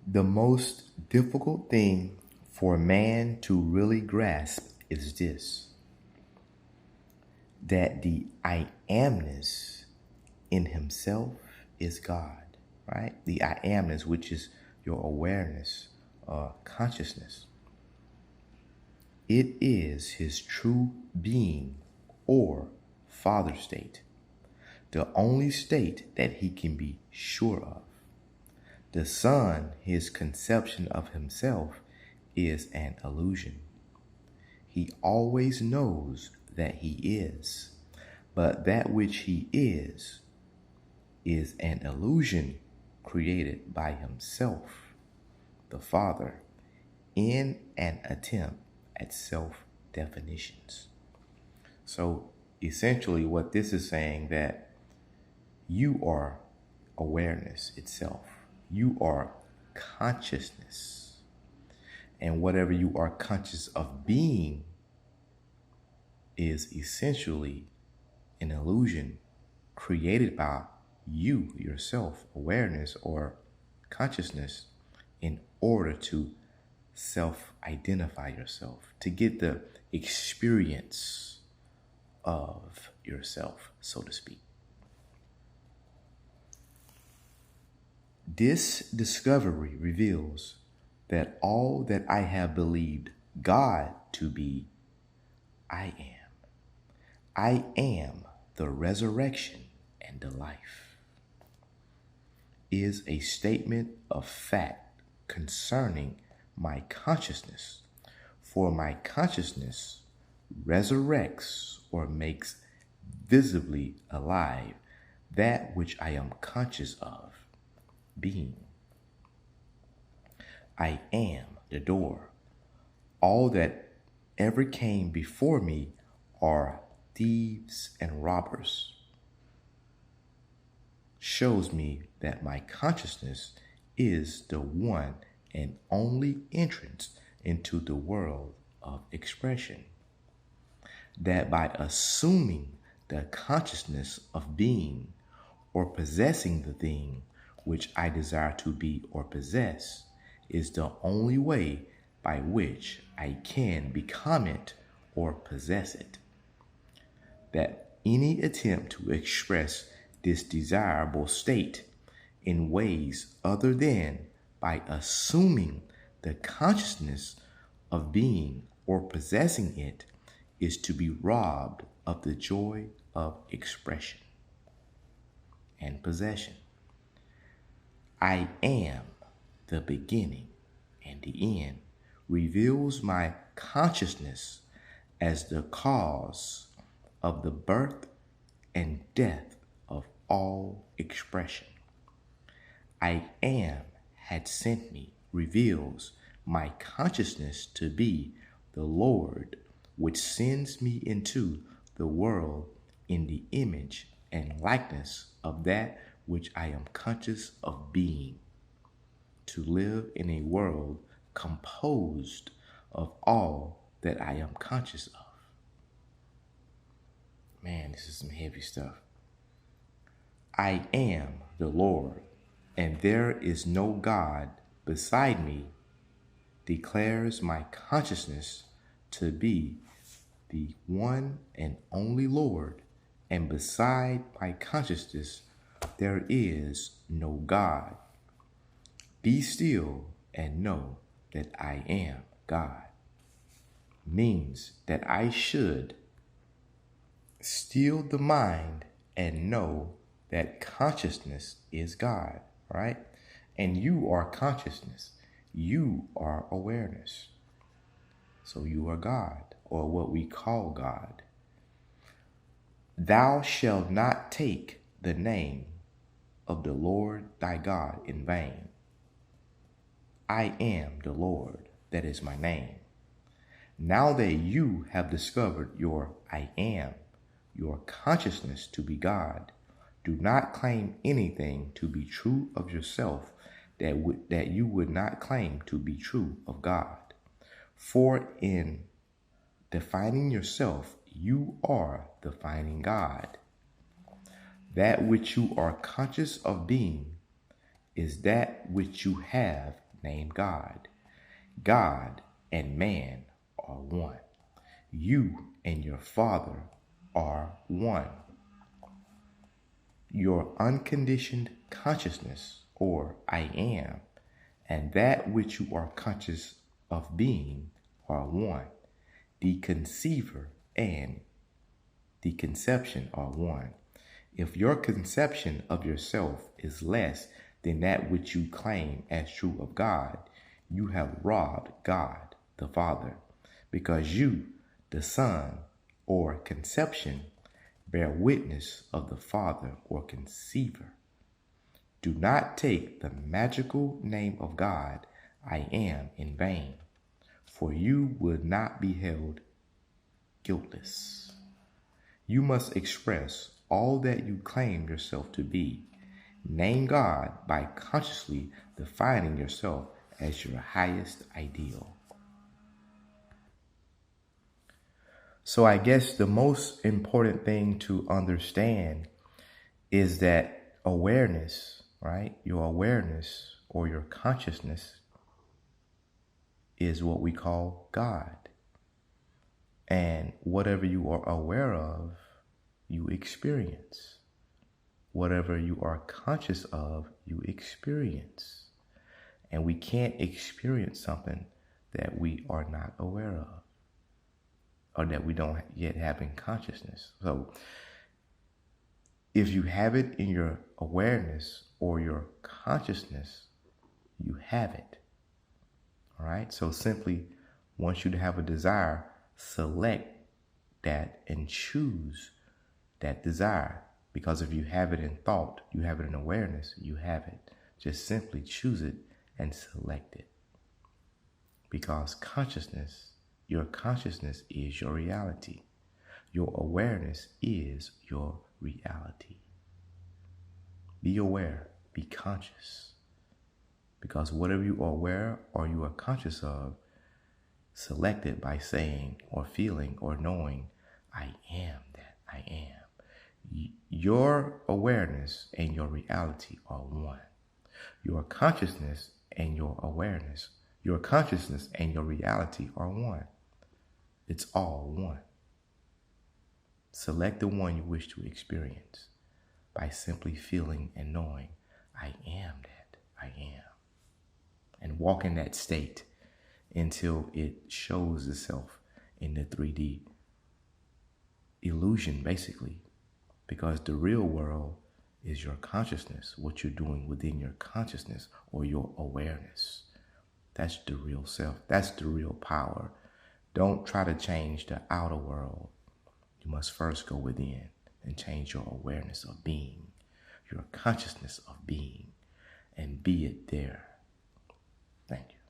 The most difficult thing for man to really grasp is this, that the I amness in himself is God, right? The I amness, which is your awareness, consciousness. It is his true being or father state, the only state that he can be sure of. The Son, his conception of himself, is an illusion. He always knows that he is, but that which he is an illusion created by himself, the Father, in an attempt at self-definitions. So essentially what this is saying, that you are awareness itself. You are consciousness. And whatever you are conscious of being is essentially an illusion created by you, yourself, awareness or consciousness, in order to self-identify yourself, to get the experience of yourself, so to speak. This discovery reveals that all that I have believed God to be, I am. I am the resurrection and the life, is a statement of fact concerning my consciousness, for my consciousness resurrects or makes visibly alive that which I am conscious of being. I am the door. All that ever came before me are thieves and robbers. Shows me that my consciousness is the one and only entrance into the world of expression. That by assuming the consciousness of being or possessing the thing which I desire to be or possess is the only way by which I can become it or possess it. That any attempt to express this desirable state in ways other than by assuming the consciousness of being or possessing it is to be robbed of the joy of expression and possession. I am the beginning and the end reveals my consciousness as the cause of the birth and death of all expression. I am had sent me reveals my consciousness to be the Lord, which sends me into the world in the image and likeness of that which I am conscious of being, to live in a world composed of all that I am conscious of. Man, this is some heavy stuff. I am the Lord, and there is no God beside me, declares my consciousness to be the one and only Lord, and beside my consciousness there is no God. Be still and know that I am God. Means that I should still the mind and know that consciousness is God, right? And you are consciousness. You are awareness. So you are God, or what we call God. Thou shalt not take the name of the Lord thy God in vain. I am the Lord, that is my name. Now that you have discovered your I am, your consciousness to be God, do not claim anything to be true of yourself that you would not claim to be true of God. For in defining yourself, you are defining God. That which you are conscious of being is that which you have named God. God and man are one. You and your Father are one. Your unconditioned consciousness, or I am, and that which you are conscious of being are one. The conceiver and the conception are one. If your conception of yourself is less than that which you claim as true of God, you have robbed God, the Father, because you, the Son, or conception, bear witness of the Father or conceiver. Do not take the magical name of God, I am, in vain, for you would not be held guiltless. You must express all that you claim yourself to be. Name God by consciously defining yourself as your highest ideal. So I guess the most important thing to understand is that awareness, right? Your awareness or your consciousness is what we call God. And whatever you are aware of, you experience. Whatever you are conscious of, you experience. And we can't experience something that we are not aware of, or that we don't yet have in consciousness. So if you have it in your awareness or your consciousness, you have it. All right? So simply, once you have a desire, select that and choose that desire. Because if you have it in thought, you have it in awareness, you have it. Just simply choose it and select it. Because consciousness, your consciousness is your reality. Your awareness is your reality. Be aware, be conscious. Because whatever you are aware or you are conscious of, select it by saying or feeling or knowing, I am that I am. Your awareness and your reality are one. Your consciousness and your awareness, your consciousness and your reality are one. It's all one. Select the one you wish to experience by simply feeling and knowing, I am that I am. And walk in that state until it shows itself in the 3D illusion, basically. Because the real world is your consciousness, what you're doing within your consciousness or your awareness. That's the real self. That's the real power. Don't try to change the outer world. You must first go within and change your awareness of being, your consciousness of being, and be it there. Thank you.